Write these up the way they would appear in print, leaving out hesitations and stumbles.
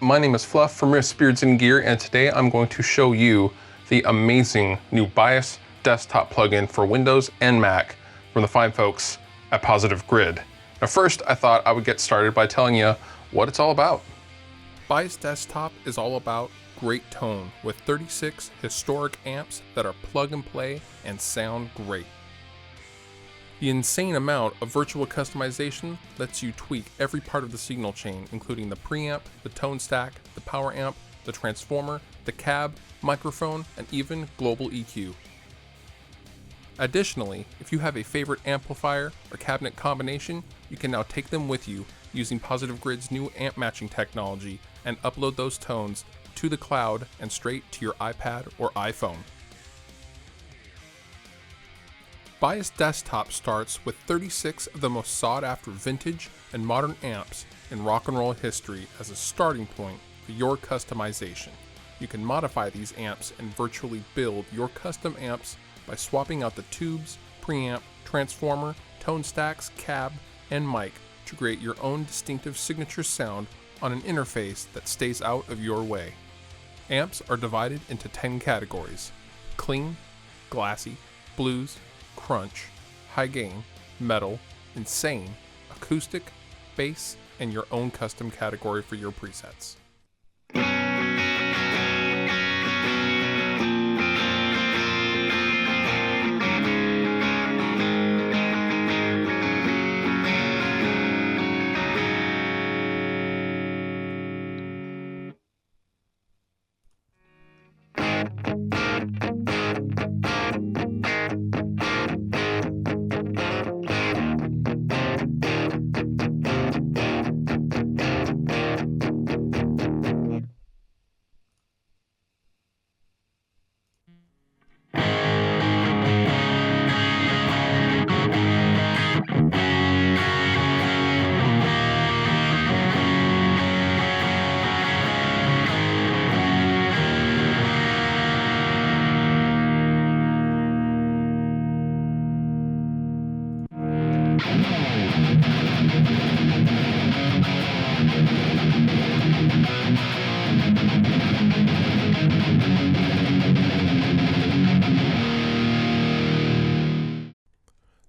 everyone, my name is Fluff from Wrist Beards and Gear, and today I'm going to show you the amazing new Bias desktop plugin for Windows and Mac from the fine folks at Positive Grid. Now first, I thought I would get started by telling you what it's all about. Bias Desktop is all about great tone with 36 historic amps that are plug and play and sound great. The insane amount of virtual customization lets you tweak every part of the signal chain, including the preamp, the tone stack, the power amp, the transformer, the cab, microphone, and even global EQ. Additionally, if you have a favorite amplifier or cabinet combination, you can now take them with you using Positive Grid's new amp matching technology and upload those tones to the cloud and straight to your iPad or iPhone. Bias Desktop starts with 36 of the most sought-after vintage and modern amps in rock and roll history as a starting point for your customization. You can modify these amps and virtually build your custom amps by swapping out the tubes, preamp, transformer, tone stacks, cab, and mic to create your own distinctive signature sound on an interface that stays out of your way. Amps are divided into 10 categories: clean, glassy, blues, crunch, high gain, metal, insane, acoustic, bass, and your own custom category for your presets.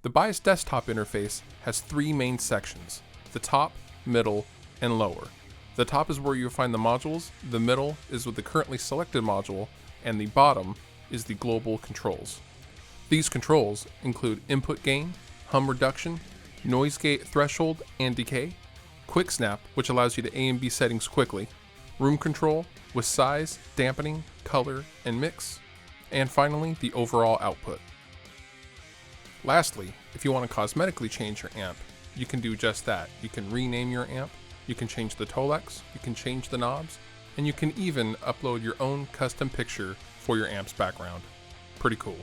The Bias Desktop interface has three main sections: the top, middle, and lower. The top is where you'll find the modules, the middle is with the currently selected module, and the bottom is the global controls. These controls include input gain, hum reduction, noise gate threshold and decay, quick snap, which allows you to A and B settings quickly, room control with size, dampening, color, and mix, and finally the overall output. Lastly, if you want to cosmetically change your amp, you can do just that. You can rename your amp, you can change the Tolex, you can change the knobs, and you can even upload your own custom picture for your amp's background. Pretty cool.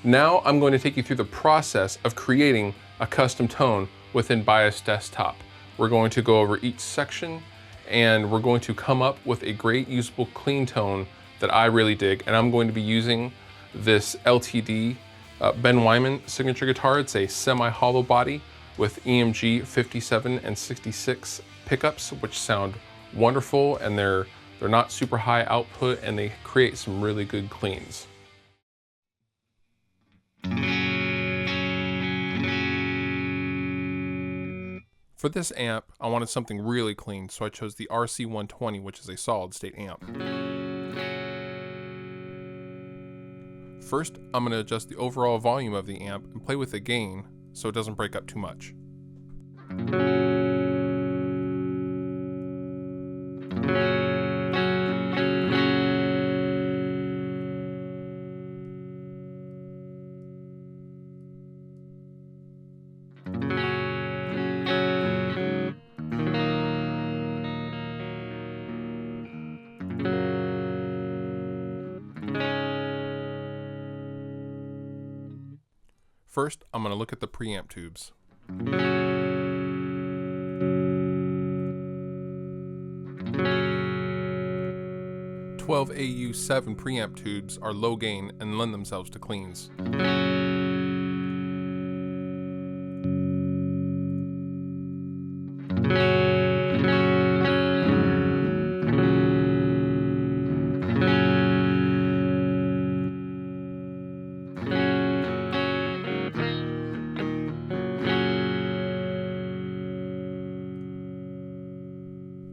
Now I'm going to take you through the process of creating a custom tone within Bias Desktop. We're going to go over each section and we're going to come up with a great usable clean tone that I really dig. And I'm going to be using this LTD Ben Wyman signature guitar. It's a semi-hollow body with EMG 57 and 66 pickups, which sound wonderful, and they're not super high output and they create some really good cleans. For this amp, I wanted something really clean, so I chose the RC120, which is a solid state amp. First, I'm going to adjust the overall volume of the amp and play with the gain so it doesn't break up too much. First, I'm going to look at the preamp tubes. 12AU7 preamp tubes are low gain and lend themselves to cleans.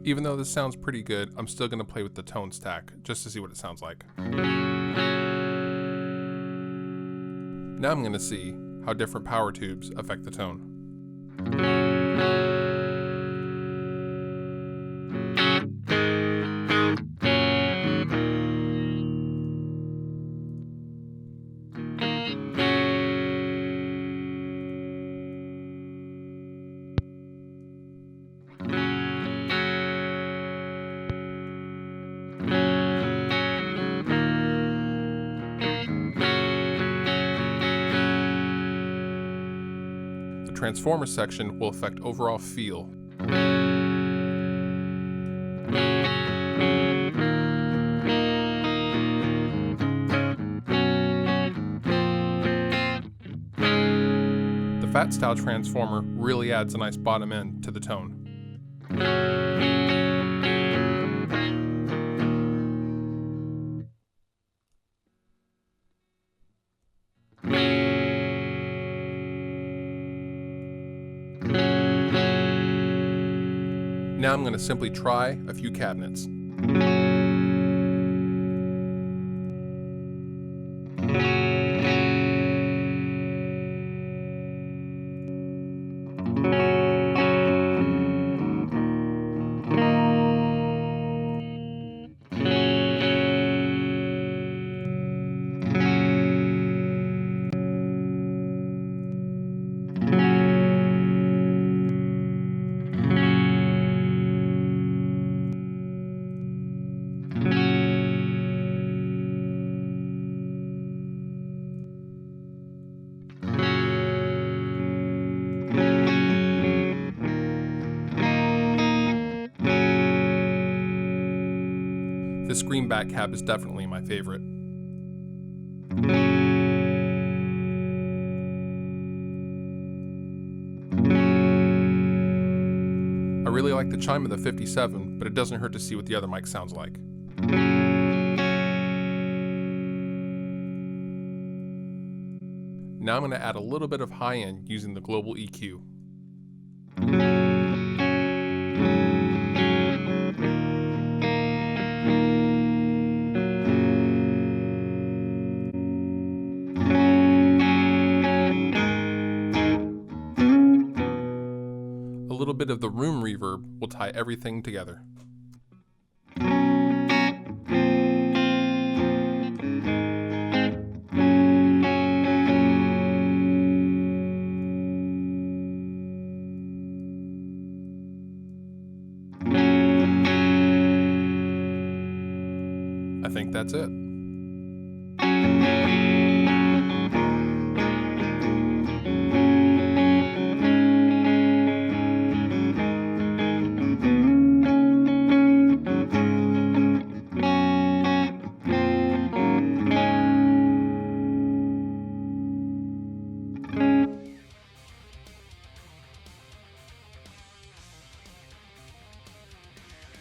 Even though this sounds pretty good, I'm still going to play with the tone stack just to see what it sounds like. Now I'm going to see how different power tubes affect the tone. The transformer section will affect overall feel. The fat style transformer really adds a nice bottom end to the tone. Now I'm going to simply try a few cabinets. This greenback cab is definitely my favorite. I really like the chime of the 57, but it doesn't hurt to see what the other mic sounds like. Now I'm going to add a little bit of high end using the global EQ. A little bit of the room reverb will tie everything together. I think that's it.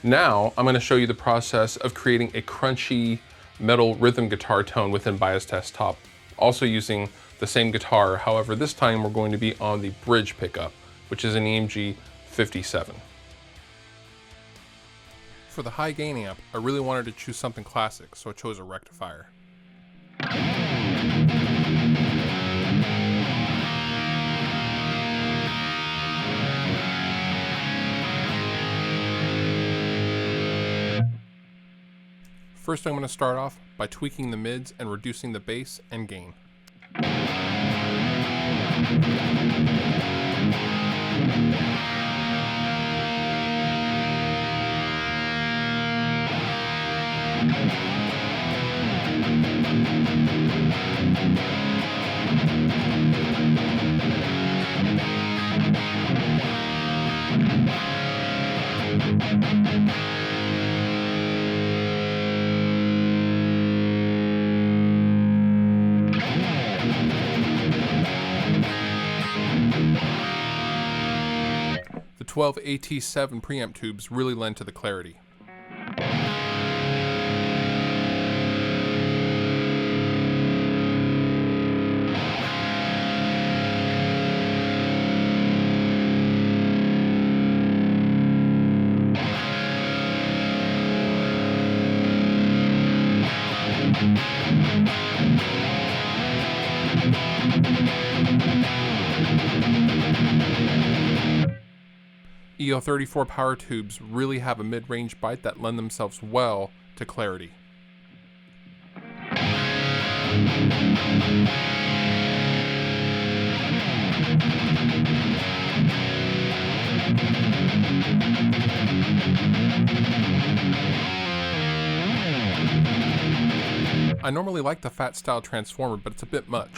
Now I'm going to show you the process of creating a crunchy metal rhythm guitar tone within Bias Desktop, also using the same guitar. However, this time we're going to be on the bridge pickup, which is an EMG 57. For the high gain amp, I really wanted to choose something classic, so I chose a rectifier. First, I'm going to start off by tweaking the mids and reducing the bass and gain. The 12 RTAS preamp tubes really lend to the clarity. EO34 power tubes really have a mid-range bite that lend themselves well to clarity. I normally like the fat style transformer, but it's a bit much.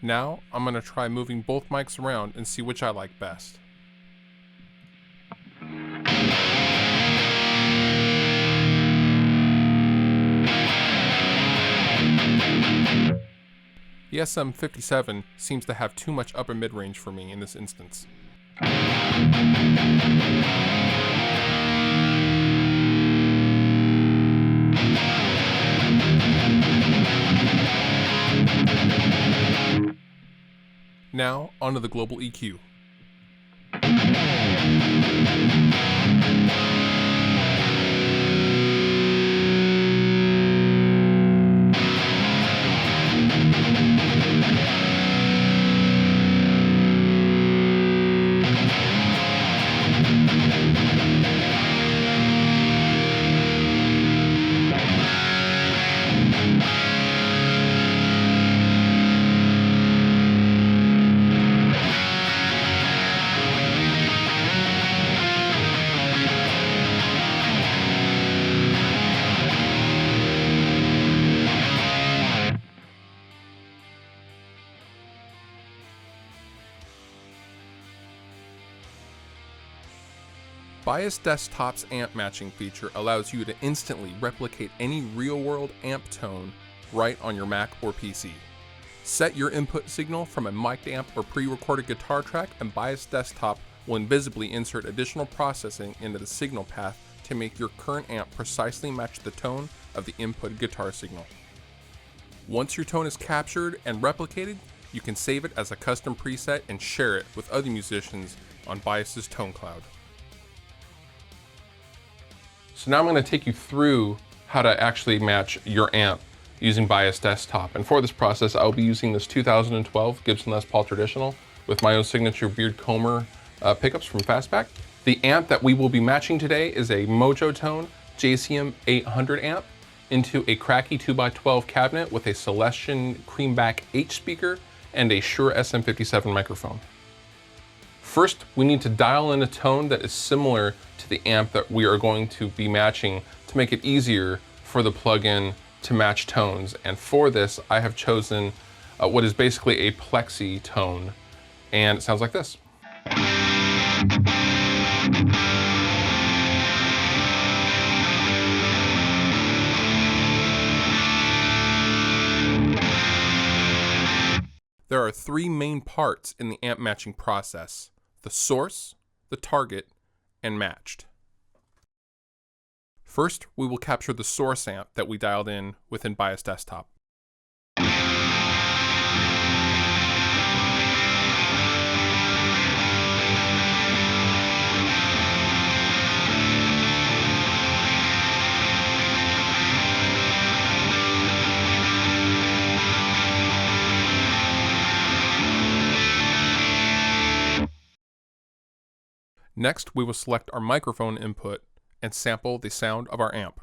Now, I'm going to try moving both mics around and see which I like best. The SM57 seems to have too much upper mid-range for me in this instance. Now, onto the global EQ. Bias Desktop's amp matching feature allows you to instantly replicate any real-world amp tone right on your Mac or PC. Set your input signal from a mic'd amp or pre-recorded guitar track, and Bias Desktop will invisibly insert additional processing into the signal path to make your current amp precisely match the tone of the input guitar signal. Once your tone is captured and replicated, you can save it as a custom preset and share it with other musicians on Bias's Tone Cloud. So now I'm going to take you through how to actually match your amp using Bias Desktop. And for this process, I'll be using this 2012 Gibson Les Paul Traditional with my own signature Beard Comber pickups from Fastback. The amp that we will be matching today is a Mojo Tone JCM 800 amp into a Cracky 2x12 cabinet with a Celestion Creamback H speaker and a Shure SM57 microphone. First, we need to dial in a tone that is similar to the amp that we are going to be matching to make it easier for the plugin to match tones. And for this, I have chosen what is basically a plexi tone. And it sounds like this. There are three main parts in the amp matching process: the source, the target, and matched. First, we will capture the source amp that we dialed in within Bias Desktop. Next, we will select our microphone input and sample the sound of our amp.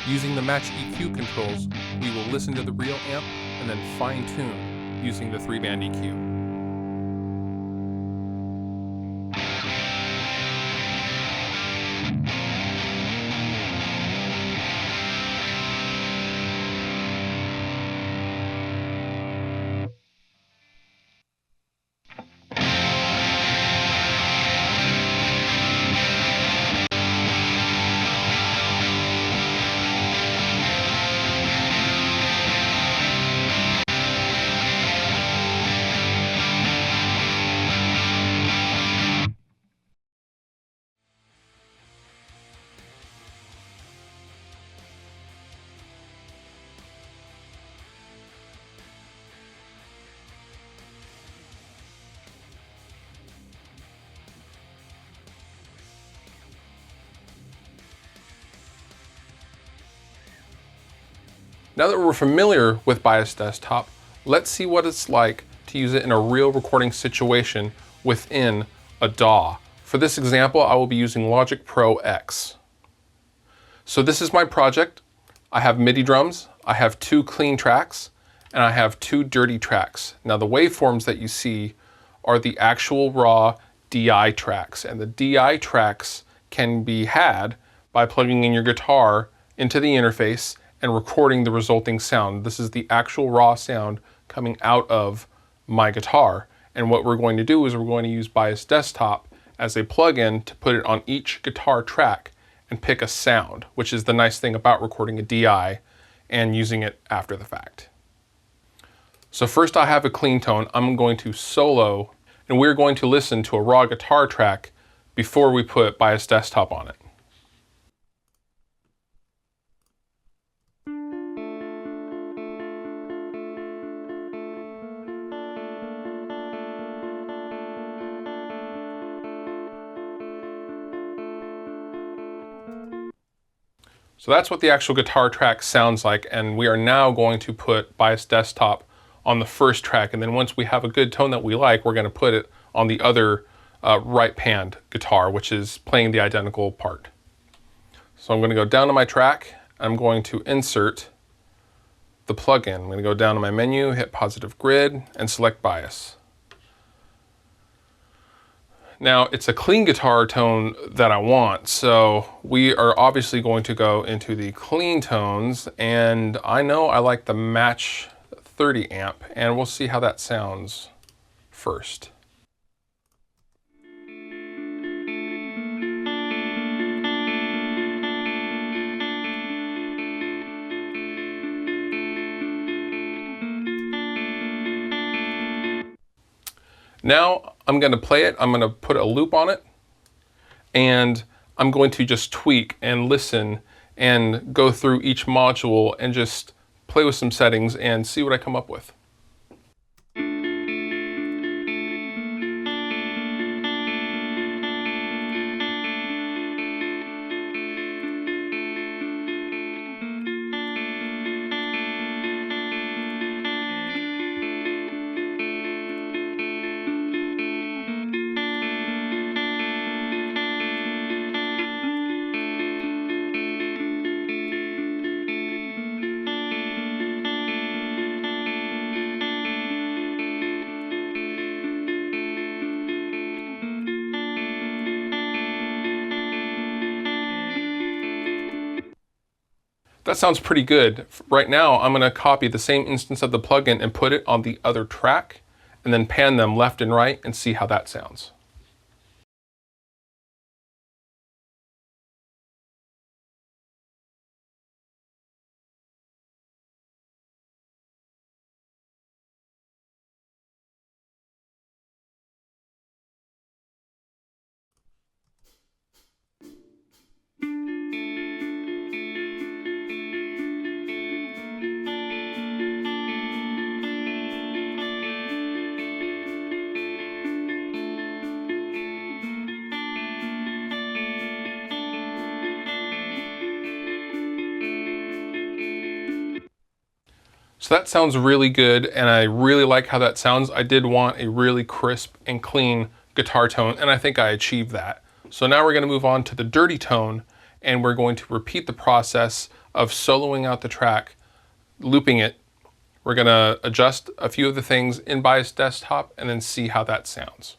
Using the Match EQ controls, we will listen to the real amp and then fine-tune using the 3-band EQ. Now that we're familiar with Bias Desktop, let's see what it's like to use it in a real recording situation within a DAW. For this example, I will be using Logic Pro X. So this is my project. I have MIDI drums, I have 2 clean tracks, and I have 2 dirty tracks. Now the waveforms that you see are the actual raw DI tracks, and the DI tracks can be had by plugging in your guitar into the interface and recording the resulting sound. This is the actual raw sound coming out of my guitar. And what we're going to do is we're going to use Bias Desktop as a plugin to put it on each guitar track and pick a sound, which is the nice thing about recording a DI and using it after the fact. So first I have a clean tone. I'm going to solo, and we're going to listen to a raw guitar track before we put Bias Desktop on it. So that's what the actual guitar track sounds like, and we are now going to put Bias Desktop on the first track, and then once we have a good tone that we like, we're going to put it on the other right panned guitar, which is playing the identical part. So I'm going to go down to my track, I'm going to insert the plugin. I'm going to go down to my menu, hit Positive Grid, and select Bias. Now, it's a clean guitar tone that I want, so we are obviously going to go into the clean tones, and I know I like the Match 30 amp, and we'll see how that sounds first. Now I'm going to play it, I'm going to put a loop on it, and I'm going to just tweak and listen and go through each module and just play with some settings and see what I come up with. That sounds pretty good. Right now, I'm gonna copy the same instance of the plugin and put it on the other track, and then pan them left and right and see how that sounds. So that sounds really good, and I really like how that sounds. I did want a really crisp and clean guitar tone, and I think I achieved that. So now we're going to move on to the dirty tone, and we're going to repeat the process of soloing out the track, looping it. We're going to adjust a few of the things in Bias Desktop and then see how that sounds.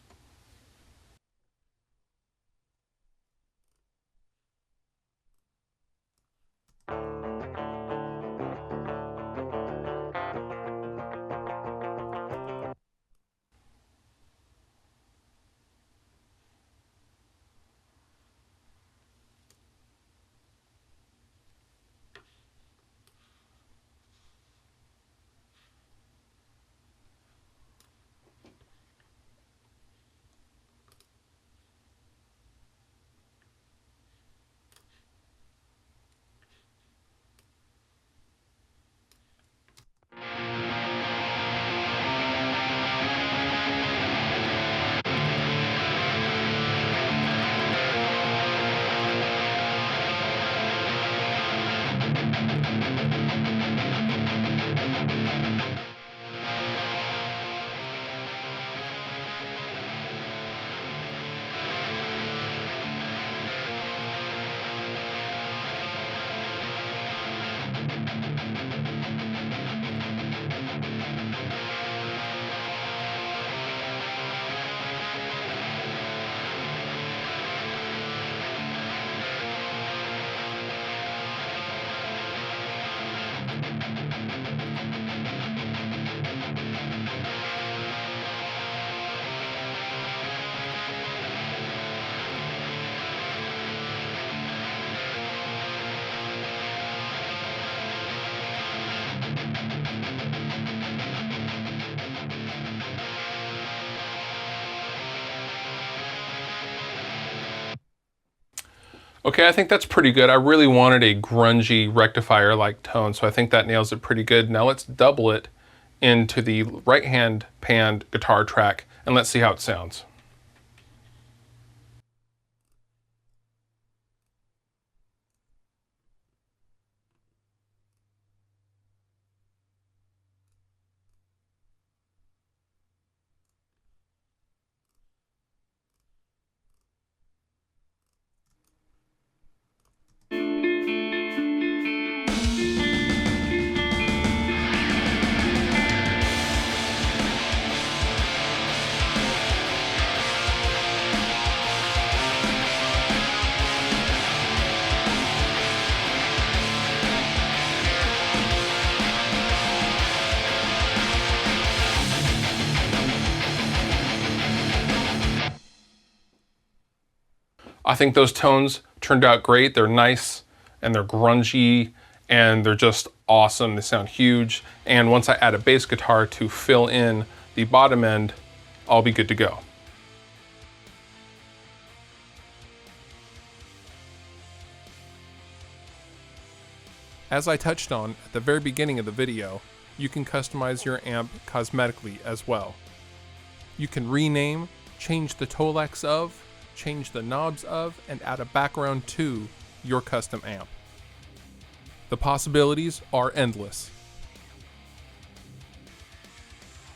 Okay, I think that's pretty good. I really wanted a grungy rectifier-like tone, so I think that nails it pretty good. Now let's double it into the right-hand panned guitar track, and let's see how it sounds. I think those tones turned out great. They're nice and they're grungy and they're just awesome. They sound huge. And once I add a bass guitar to fill in the bottom end, I'll be good to go. As I touched on at the very beginning of the video, you can customize your amp cosmetically as well. You can rename, change the Tolex of, change the knobs of, and add a background to your custom amp. The possibilities are endless.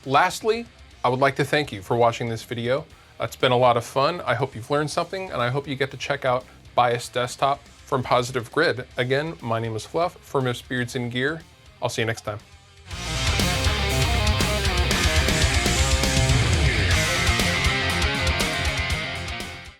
Lastly, I would like to thank you for watching this video. It's been a lot of fun. I hope you've learned something, and I hope you get to check out Bias Desktop from Positive Grid. Again, my name is Fluff for Miss Beards and Gear. I'll see you next time.